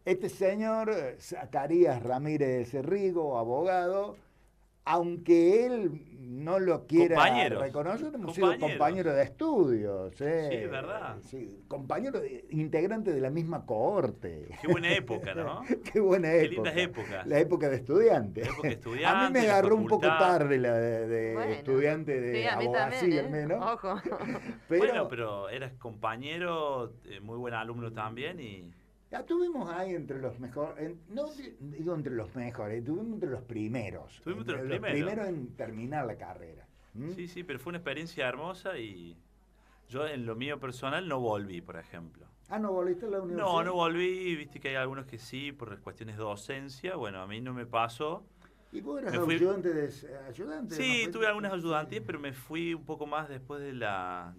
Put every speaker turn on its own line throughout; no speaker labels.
Este señor, Zacarías Ramírez Rigo, abogado, aunque él no lo quiera
Compañeros,
reconocer, hemos sido
compañeros.
compañeros de estudios,
Sí, es verdad.
sí, compañeros integrantes de la misma cohorte.
Qué buena época, ¿no?
Qué buena
Qué lindas
época, la
épocas.
época de estudiante.
La época de
A mí me
estudiante, la
agarró un poco
facultad.
tarde la de
Bueno,
estudiante
sí,
de
a mí también,
abogacía al
¿eh?
menos,
Ojo.
Bueno,
pero
pero eras compañero, muy buen alumno también y...
ya tuvimos ahí entre los mejores, no digo entre los mejores, tuvimos
Estuvimos entre los
entre los
primeros.
primeros en terminar la carrera. ¿Mm?
Sí, sí, pero fue una experiencia hermosa y yo en lo mío personal no volví, por ejemplo.
Ah, ¿no volviste a la
No,
universidad?
no volví, viste que hay algunos que sí, por cuestiones de docencia. Bueno, a mí no me pasó.
Y vos eras
Me fui,
ayudante, ¿no
sí,
fue?
tuve algunas
Sí.
ayudantías, pero me fui un poco más después de la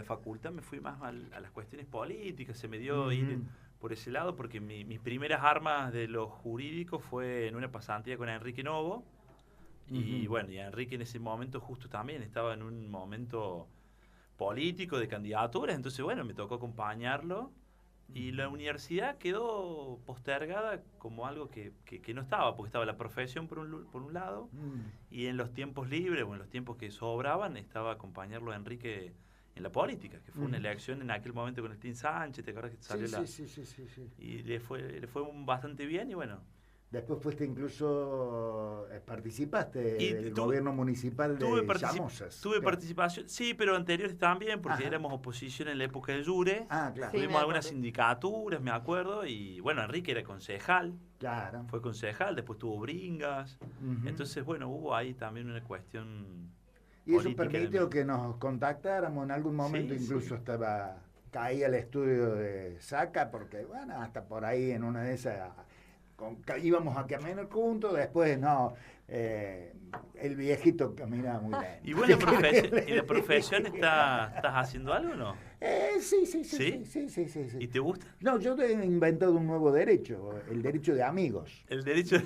facultad, me fui más a las cuestiones políticas, se me dio ir
Ujú,
por ese lado, porque mis primeras armas de lo jurídico fue en una pasantía con Enrique Novo, y
ujú,
bueno, y Enrique en ese momento justo también estaba en un momento político de candidaturas, entonces bueno, me tocó acompañarlo y la universidad quedó postergada como algo que no estaba, porque estaba la profesión por un lado
ujú.
y en los tiempos libres o en los tiempos que sobraban estaba acompañarlo a Enrique en la política, que fue una
Ujú.
elección en aquel momento con el Tim Sánchez, ¿te acuerdas que
Sí,
salió
sí,
la...
sí, sí, sí, sí.
y le fue bastante bien y bueno.
Después fuiste incluso, participaste
Y
del gobierno municipal
tuve,
de Llamosas.
tuve
Claro.
participación, sí, pero anteriores también, porque
Ajá.
éramos oposición en la época de Jure.
Ah, claro,
Sí, me
Tuvimos algunas
acuerdo.
sindicaturas, me acuerdo, y bueno, Enrique era concejal,
claro.
fue concejal, después tuvo Bringas.
Ujú.
Entonces, bueno, hubo ahí también una cuestión
Y eso
política en el
permitió
medio.
que nos contactáramos. En algún momento
Sí,
incluso
sí.
caía el estudio de Saca, porque bueno, hasta por ahí en una de esas íbamos a caminar juntos, después no, eh, el viejito caminaba muy
¿Y
lento.
vos en la profesión estás haciendo algo o no?
Sí, sí, sí, sí,
¿Sí?
sí, sí, sí, sí.
¿Y te gusta?
No, yo he inventado un nuevo derecho, el derecho de amigos.
El derecho...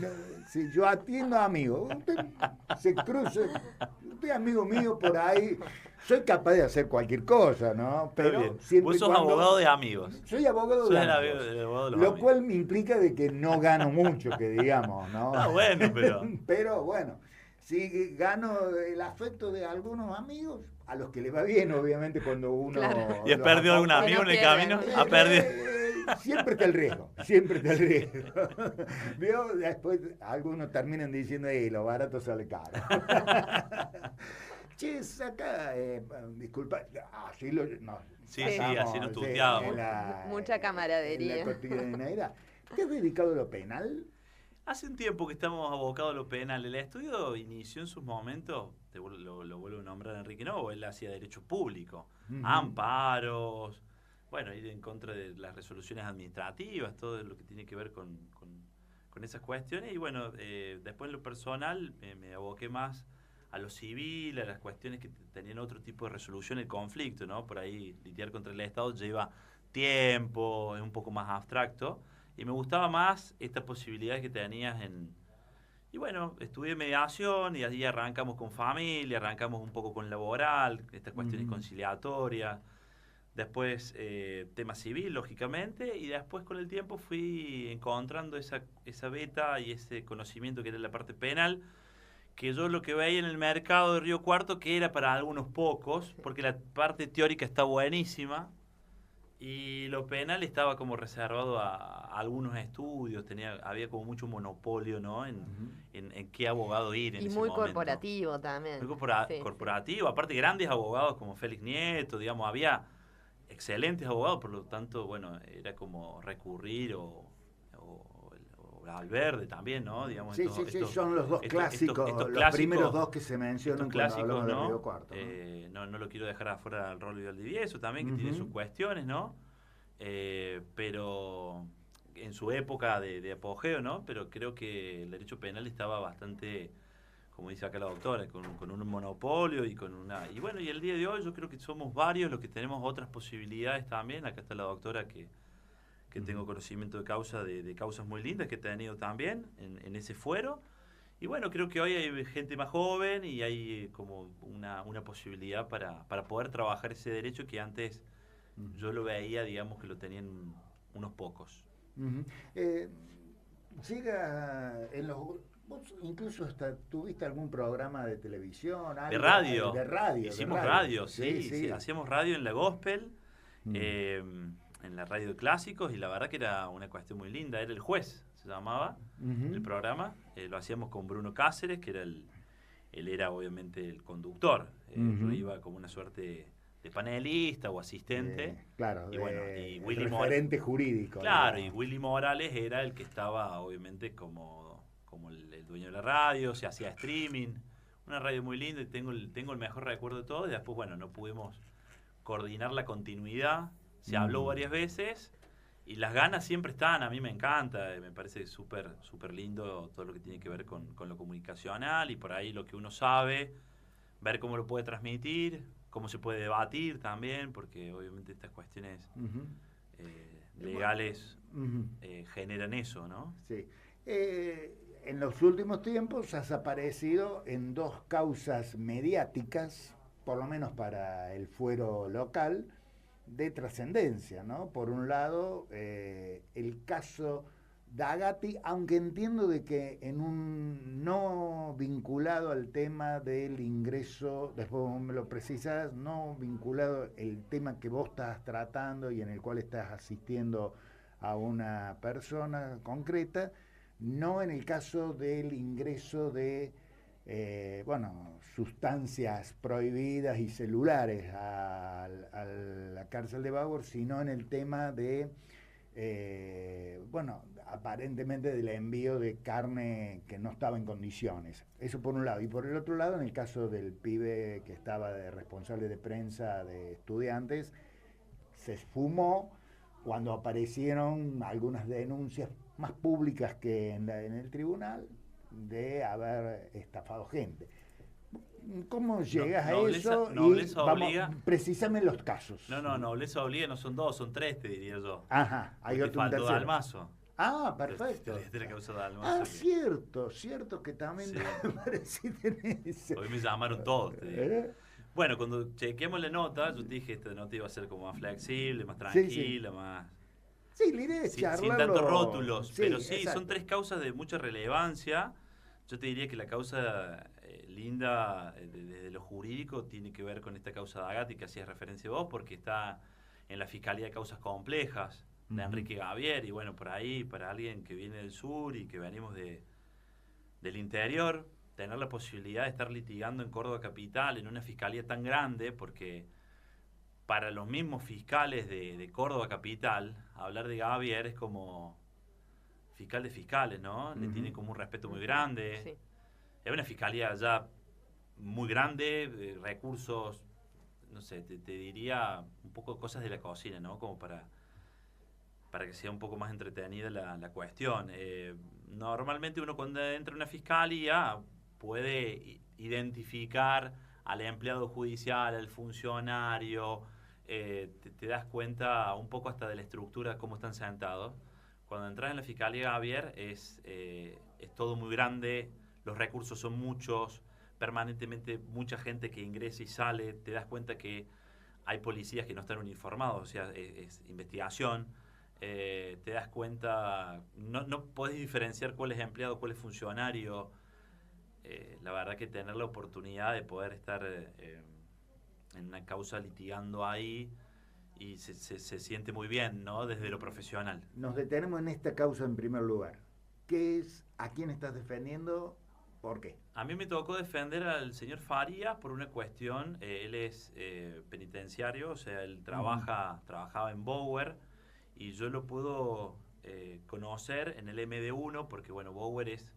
Si yo atiendo a amigos, usted se cruza, usted es amigo mío por ahí, soy capaz de hacer cualquier cosa, ¿no?
Está
Pero
bien.
siempre
Vos
y
sos
cuando
abogado de amigos.
soy abogado
Sos
de
el
amigos,
abogado de los
lo
amigos.
cual me implica de que no gano mucho, que digamos, ¿no?
Está bueno, pero...
Pero bueno, si gano el afecto de algunos amigos, a los que les va bien, obviamente, cuando
Claro.
uno
¿Y has
los
perdido algún
Que
amigo
no
en el
pierden.
camino? ¿Ha perdido?
siempre está el riesgo, siempre está el riesgo. ¿Vio? Después algunos terminan diciendo, lo barato sale caro. Che, acá, disculpa, así no,
Sí,
Sí.
sí, así nos
pasamos
tuteábamos.
Mucha
en la
camaradería.
cotidianeidad. ¿Te has dedicado a lo penal?
Hace un tiempo que estamos abocados a lo penal. El estudio inició en sus momentos, lo vuelvo a nombrar a Enrique Novo, él hacía derecho público,
Ujú,
amparos, bueno, ir en contra de las resoluciones administrativas, todo lo que tiene que ver con esas cuestiones. Y bueno, después en lo personal me aboqué más a lo civil, a las cuestiones que tenían otro tipo de resolución del conflicto, ¿no? Por ahí lidiar contra el Estado lleva tiempo, es un poco más abstracto. Y me gustaba más esta posibilidad que tenías en... Y bueno, estudié mediación y allí arrancamos con familia, arrancamos un poco con laboral, estas cuestiones
ujú.
conciliatorias, después tema civil, lógicamente, y después con el tiempo fui encontrando esa beta y ese conocimiento que era la parte penal, que yo lo que veía en el mercado de Río Cuarto, que era para algunos pocos, porque la parte teórica está buenísima, y lo penal estaba como reservado a algunos estudios, había como mucho monopolio, ¿no?
Ujú.
En qué abogado ir en
Y
ese
muy
momento.
corporativo
Muy
también. Sí, sí.
corporativo, aparte grandes abogados como Félix Nieto, digamos, había excelentes abogados, por lo tanto, bueno, era como recurrir o Valverde también, ¿no? Digamos,
Sí, sí, sí, son los dos
estos
clásicos, los primeros
clásicos
dos que se
estos
mencionan cuando
clásicos,
hablamos de Río
¿no?
Cuarto, ¿no?
No lo quiero dejar afuera del rol de Valdivieso también, que tiene sus
Ujú,
cuestiones, ¿no? Pero en su época de apogeo, ¿no? Pero creo que el derecho penal estaba bastante, como dice acá la doctora, con un monopolio y con una... Y bueno, y el día de hoy yo creo que somos varios los que tenemos otras posibilidades también. Acá está la doctora que
ujú.
tengo conocimiento de causa, de causas muy lindas que he tenido también en ese fuero. Y bueno, creo que hoy hay gente más joven y hay como una posibilidad para poder trabajar ese derecho que antes yo lo veía, digamos, que lo tenían unos pocos.
Siga en los... Vos incluso hasta tuviste algún programa de televisión, algo,
de radio.
De radio.
Hicimos radio, sí. Hacíamos radio en la Gospel, en la radio de clásicos, y la verdad que era una cuestión muy linda. Era El Juez, se llamaba el programa. Lo hacíamos con Bruno Cáceres, que era él era obviamente el conductor. Yo iba como una suerte de panelista o asistente.
Claro,
y bueno, y Willy
referente jurídico.
Claro, y Willy Morales era el que estaba obviamente como el dueño de la radio, se hacía streaming, una radio muy linda, y tengo el mejor recuerdo de todo. Y después, bueno, no pudimos coordinar la continuidad, se habló varias veces, y las ganas siempre están. A mí me encanta, me parece súper lindo todo lo que tiene que ver con lo comunicacional, y por ahí lo que uno sabe, ver cómo lo puede transmitir, cómo se puede debatir también, porque obviamente estas cuestiones legales generan eso, ¿no?
Sí. En los últimos tiempos has aparecido en dos causas mediáticas, por lo menos para el fuero local, de trascendencia, ¿no? Por un lado, el caso D'Agati, aunque entiendo de que en un no vinculado al tema del ingreso, después vos me lo precisas, no vinculado el tema que vos estás tratando y en el cual estás asistiendo a una persona concreta, no en el caso del ingreso de sustancias prohibidas y celulares a la cárcel de Bauer, sino en el tema de aparentemente del envío de carne que no estaba en condiciones. Eso por un lado. Y por el otro lado, en el caso del pibe que estaba de responsable de prensa de Estudiantes, se esfumó cuando aparecieron algunas denuncias más públicas que en el tribunal de haber estafado gente. ¿Cómo llegas a eso?
Nobleza obliga.
Precisame los casos.
Nobleza obliga, no son dos, son tres, te diría yo.
Ajá, hay otro
tercero. Dalmazo.
Ah, perfecto.
De la causa de Dalmazo.
Cierto que también apareciste en eso.
Hoy me llamaron todos, te digo. Bueno, cuando chequeamos la nota, yo te dije que esta nota iba a ser como más flexible, más tranquila, más...
Sí, la idea es charlarlo.
Sin tantos rótulos, pero sí,
exacto.
Son tres causas de mucha relevancia. Yo te diría que la causa linda desde lo jurídico tiene que ver con esta causa de D'Agati que hacías referencia vos, porque está en la Fiscalía de Causas Complejas de Enrique Gavier, y bueno, por ahí, para alguien que viene del sur y que venimos del interior, tener la posibilidad de estar litigando en Córdoba Capital, en una fiscalía tan grande, porque para los mismos fiscales de Córdoba Capital, hablar de Gavier es como fiscal de fiscales, ¿no? Le tienen como un respeto muy grande.
Sí.
Es una fiscalía ya muy grande, recursos, no sé, te diría un poco cosas de la cocina, ¿no? Como para que sea un poco más entretenida la cuestión. Normalmente uno cuando entra en una fiscalía puede identificar al empleado judicial, al funcionario, te das cuenta un poco hasta de la estructura, cómo están sentados. Cuando entras en la Fiscalía Gavier es todo muy grande, los recursos son muchos, permanentemente mucha gente que ingresa y sale, te das cuenta que hay policías que no están uniformados, o sea, es investigación. Te das cuenta, no podés diferenciar cuál es empleado, cuál es funcionario. La verdad que tener la oportunidad de poder estar en una causa litigando ahí y se siente muy bien, ¿no? Desde lo profesional.
Nos detenemos en esta causa en primer lugar. ¿Qué es? ¿A quién estás defendiendo? ¿Por qué?
A mí me tocó defender al señor Farías por una cuestión. Él es penitenciario, o sea, él trabajaba en Bauer, y yo lo puedo conocer en el MD1 porque, bueno, Bauer es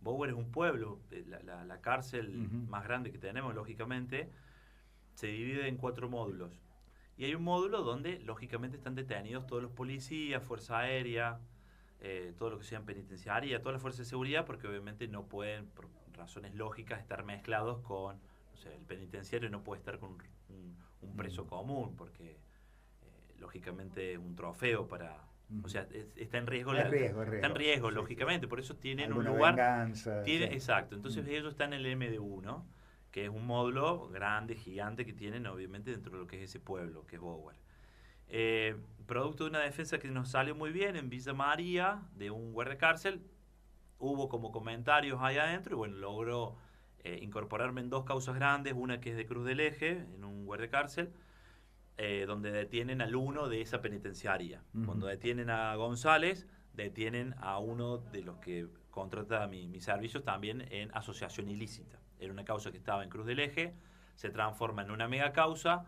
un pueblo. La cárcel más grande que tenemos, lógicamente, se divide en 4 módulos. Y hay un módulo donde, lógicamente, están detenidos todos los policías, Fuerza Aérea, todo lo que sea penitenciaria, todas las fuerzas de seguridad, porque obviamente no pueden, por razones lógicas, estar mezclados con, o sea, el penitenciario no puede estar con un preso común, porque lógicamente es un trofeo para... O sea, está en riesgo. Está en riesgo, sí, lógicamente, por eso tienen un lugar...
Venganza, sí.
Exacto, entonces ellos están en el MD1, que es un módulo grande, gigante, que tienen obviamente dentro de lo que es ese pueblo, que es Bauer. Producto de una defensa que nos salió muy bien en Villa María, de un guardacárcel, hubo como comentarios ahí adentro y bueno, logró incorporarme en 2 causas grandes, una que es de Cruz del Eje, en un guardacárcel, donde detienen al uno de esa penitenciaria. Cuando detienen a González, detienen a uno de los que contrata mis servicios también en asociación ilícita. Era una causa que estaba en Cruz del Eje, se transforma en una mega causa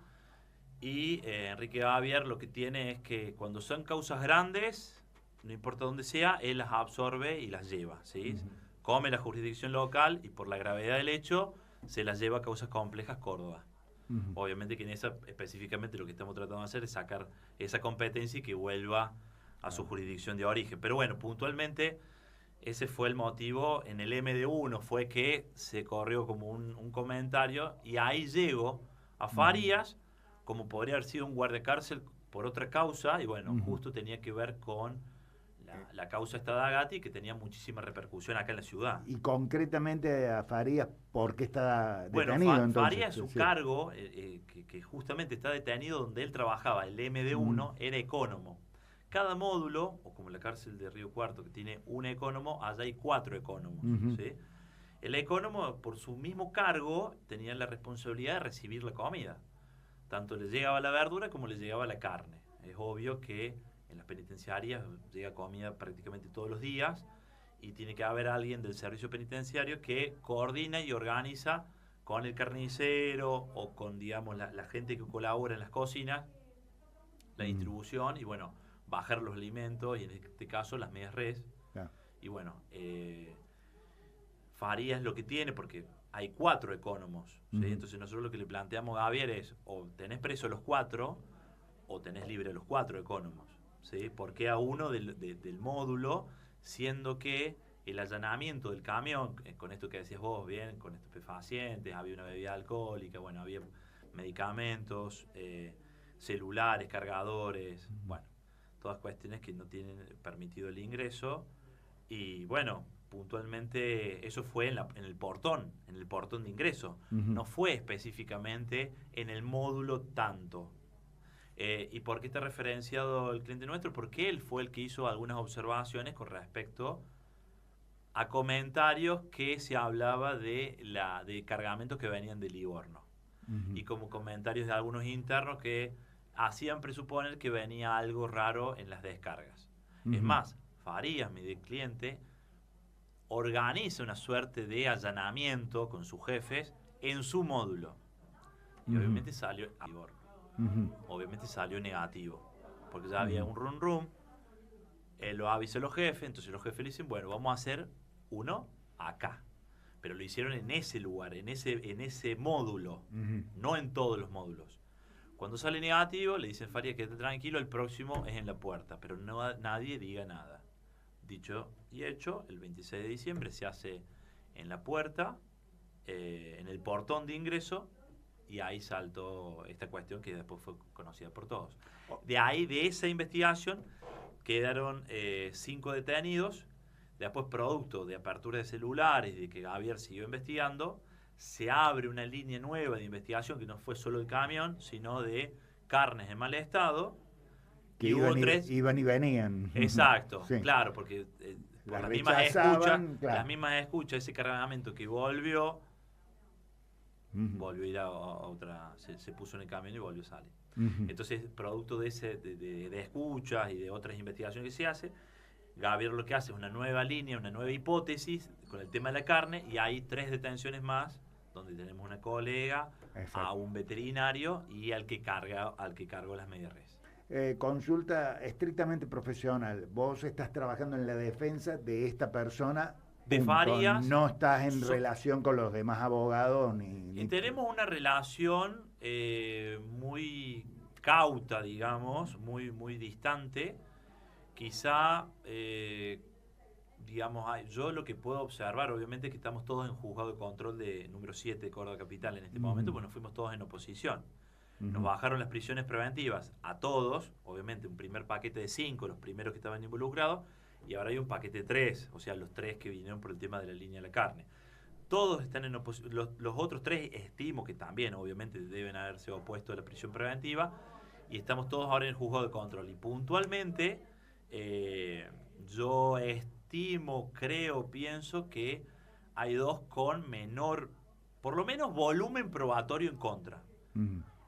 y Enrique Javier lo que tiene es que cuando son causas grandes, no importa dónde sea, él las absorbe y las lleva, ¿sí? Come la jurisdicción local y por la gravedad del hecho se las lleva a causas complejas Córdoba. Obviamente que en esa específicamente lo que estamos tratando de hacer es sacar esa competencia y que vuelva a su jurisdicción de origen. Pero bueno, puntualmente ese fue el motivo. En el MD1 fue que se corrió como un comentario y ahí llego a Farías, como podría haber sido un guardacárcel por otra causa, y bueno, justo tenía que ver con la causa esta de Agati, que tenía muchísima repercusión acá en la ciudad.
Y concretamente a Farías, ¿por qué está detenido?
Bueno,
entonces?
Farías, su cargo, que justamente está detenido donde él trabajaba, el MD1, era ecónomo. Cada módulo, o como la cárcel de Río Cuarto, que tiene un ecónomo, allá hay 4 ecónomos. ¿Sí? El ecónomo, por su mismo cargo, tenía la responsabilidad de recibir la comida. Tanto le llegaba la verdura como le llegaba la carne. Es obvio que en las penitenciarias llega comida prácticamente todos los días y tiene que haber alguien del servicio penitenciario que coordina y organiza con el carnicero o con, digamos, la gente que colabora en las cocinas, la distribución y, bueno, bajar los alimentos y en este caso las medias res. Y bueno, Farías lo que tiene, porque hay 4 ecónomos, ¿sí? Entonces nosotros lo que le planteamos a Javier es o tenés preso los 4 o tenés libre los 4 ecónomos, ¿sí? ¿Por qué a uno del módulo, siendo que el allanamiento del camión, con esto que decías vos bien, con estupefacientes, había una bebida alcohólica, bueno, había medicamentos, celulares, cargadores, bueno, todas cuestiones que no tienen permitido el ingreso y bueno, puntualmente eso fue en el portón de ingreso, no fue específicamente en el módulo tanto. ¿Y por qué está referenciado el cliente nuestro? Porque él fue el que hizo algunas observaciones con respecto a comentarios que se hablaba de cargamentos que venían de Livorno. Y como comentarios de algunos internos que hacían presuponer que venía algo raro en las descargas. Es más, Farías, mi cliente, organiza una suerte de allanamiento con sus jefes en su módulo. Y obviamente salió a Livorno. Obviamente salió negativo, porque ya había un rum, él lo avisó a los jefes, entonces los jefes le dicen, bueno, vamos a hacer uno acá, pero lo hicieron en ese lugar, en ese módulo, no en todos los módulos. Cuando sale negativo, le dicen Farías, quédate tranquilo, el próximo es en la puerta, pero nadie diga nada. Dicho y hecho, el 26 de diciembre se hace en la puerta, en el portón de ingreso, y ahí saltó esta cuestión que después fue conocida por todos. De ahí, de esa investigación, quedaron 5 detenidos. Después, producto de apertura de celulares y de que Javier siguió investigando, se abre una línea nueva de investigación que no fue solo el camión, sino de carnes en mal estado.
Que iban y venían.
Exacto, sí. Claro, porque por las mismas escuchas, ese cargamento que volvió a ir a otra, se puso en el camión y volvió a salir. Entonces, producto de escuchas y de otras investigaciones que se hace, Javier lo que hace es una nueva línea, una nueva hipótesis con el tema de la carne, y hay 3 detenciones más, donde tenemos una colega, a un veterinario y al que cargó las medias res.
Consulta estrictamente profesional. Vos estás trabajando en la defensa de esta persona.
De Farías.
No estás en relación con los demás abogados.
Y tenemos una relación muy cauta, digamos, muy, muy distante. Quizá, digamos, yo lo que puedo observar, obviamente que estamos todos en juzgado de control de número 7 de Córdoba Capital en este momento, pues nos fuimos todos en oposición. Nos bajaron las prisiones preventivas a todos, obviamente un primer paquete de 5, los primeros que estaban involucrados, y ahora hay un paquete de 3, o sea, los 3 que vinieron por el tema de la línea de la carne. Todos están en oposición. Los otros 3 estimo que también, obviamente, deben haberse opuesto a la prisión preventiva, y estamos todos ahora en el juzgado de control. Y puntualmente, yo estimo, creo, pienso que hay 2 con menor, por lo menos volumen probatorio en contra.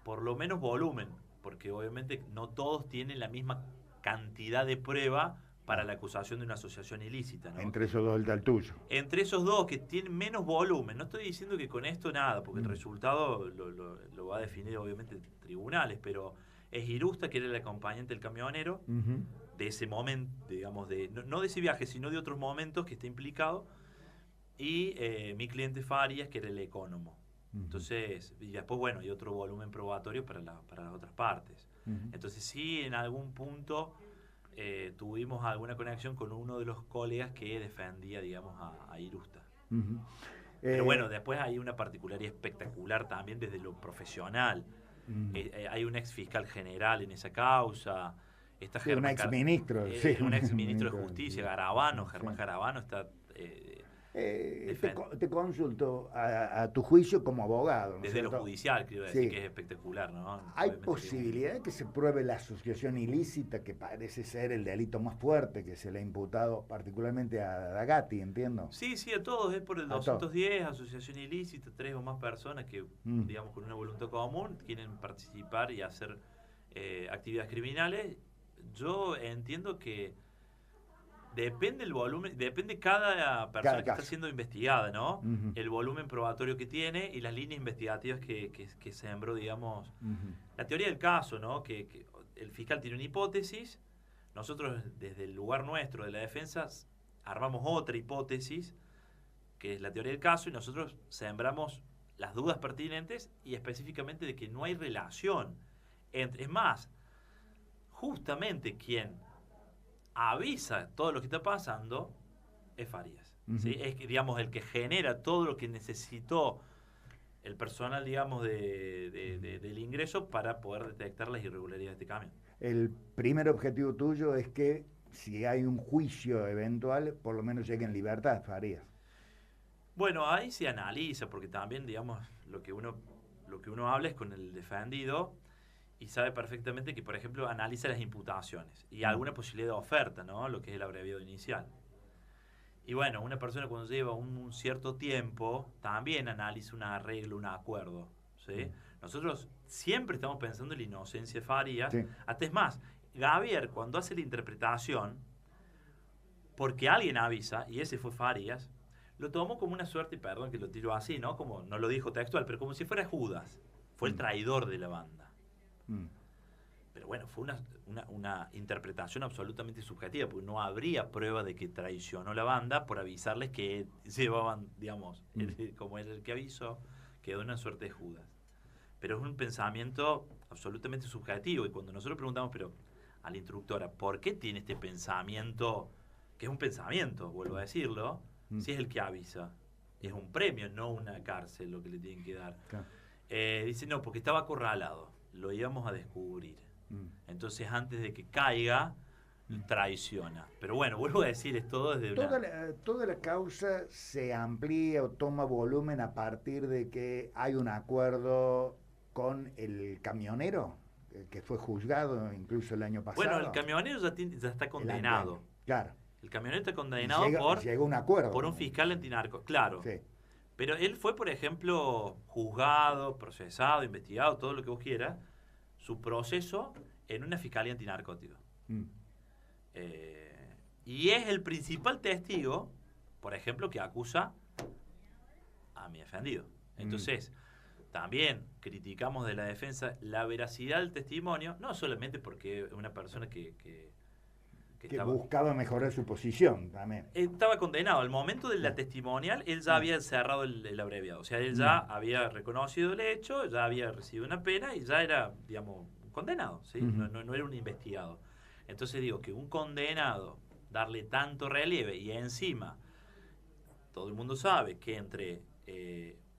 Por lo menos volumen, porque obviamente no todos tienen la misma cantidad de prueba para la acusación de una asociación ilícita, ¿no?
Entre esos 2 está el tuyo.
Entre esos 2 que tienen menos volumen. No estoy diciendo que con esto nada, porque el resultado lo va a definir obviamente tribunales, pero es Irusta, que era el acompañante del camionero, de ese momento, digamos, no de ese viaje, sino de otros momentos que está implicado, y mi cliente Farias, que era el ecónomo. Entonces, y después, bueno, hay otro volumen probatorio para las otras partes. Entonces, sí, en algún punto tuvimos alguna conexión con uno de los colegas que defendía, digamos, a Irusta. Pero bueno, después hay una particularidad espectacular también desde lo profesional. Hay un ex fiscal general en esa causa. Está
un ex ministro.
Un ex ministro de Justicia, Garabano, Germán Garabano está...
te consulto a tu juicio como abogado, ¿no?
Desde lo judicial, quiero decir, que es espectacular, ¿no?
¿Hay posibilidad de que se pruebe la asociación ilícita, que parece ser el delito más fuerte que se le ha imputado particularmente a Dagatti, entiendo?
Sí, a todos, es por el 210, asociación ilícita, 3 o más personas que, digamos, con una voluntad común, quieren participar y hacer actividades criminales. Yo entiendo que depende el volumen, depende cada persona que está siendo investigada, ¿no? El volumen probatorio que tiene y las líneas investigativas que sembró, digamos. La teoría del caso, ¿no? Que el fiscal tiene una hipótesis, nosotros desde el lugar nuestro de la defensa armamos otra hipótesis, que es la teoría del caso, y nosotros sembramos las dudas pertinentes y específicamente de que no hay relación entre... Es más, justamente quien avisa todo lo que está pasando es Farias. ¿Sí? Es que, digamos, el que genera todo lo que necesitó el personal, digamos, del ingreso para poder detectar las irregularidades de este camión.
El primer objetivo tuyo es que si hay un juicio eventual, por lo menos llegue en libertad Farias.
Bueno, ahí se analiza, porque también, digamos, lo que uno habla es con el defendido y sabe perfectamente que, por ejemplo, analiza las imputaciones y alguna posibilidad de oferta, ¿no? Lo que es el abreviado inicial. Y bueno, una persona cuando lleva un cierto tiempo también analiza un arreglo, un acuerdo, ¿sí? Nosotros siempre estamos pensando en la inocencia de Farias. Sí. Hasta es más, Javier, cuando hace la interpretación, porque alguien avisa, y ese fue Farias, lo tomó como una suerte, y perdón que lo tiro así, ¿no? Como no lo dijo textual, pero como si fuera Judas. Fue el traidor de la banda. Pero bueno, fue una interpretación absolutamente subjetiva, porque no habría prueba de que traicionó la banda por avisarles que llevaban, digamos, como era el que avisó, quedó una suerte de Judas. Pero es un pensamiento absolutamente subjetivo, y cuando nosotros preguntamos, pero a la instructora, ¿por qué tiene este pensamiento? Que es un pensamiento, vuelvo a decirlo, si es el que avisa. Es un premio, no una cárcel lo que le tienen que dar. Claro. Dice, no, porque estaba acorralado, lo íbamos a descubrir. Entonces, antes de que caiga, traiciona. Pero bueno, vuelvo a decir, es todo desde
toda la causa se amplía o toma volumen a partir de que hay un acuerdo con el camionero, que fue juzgado incluso el año pasado.
Bueno, el camionero ya está condenado.
Claro.
El camionero está condenado
llegó un acuerdo,
por un fiscal antinarco, claro. Sí. Pero él fue, por ejemplo, juzgado, procesado, investigado, todo lo que vos quieras, su proceso en una fiscalía antinarcótica. Y es el principal testigo, por ejemplo, que acusa a mi defendido. Entonces, también criticamos de la defensa la veracidad del testimonio, no solamente porque es una persona que
buscaba mejorar su posición también.
Estaba condenado. Al momento de la testimonial, él ya había cerrado el abreviado. O sea, él ya había reconocido el hecho, ya había recibido una pena y ya era, digamos, condenado, ¿sí? No era un investigado. Entonces digo que un condenado, darle tanto relieve, y encima todo el mundo sabe que entre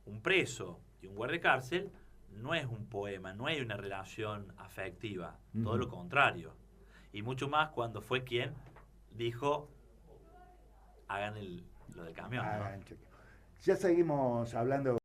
un preso y un guardia de cárcel no es un poema, no hay una relación afectiva, todo lo contrario. Y mucho más cuando fue quien dijo, hagan lo del camión, ¿no?
Ya seguimos hablando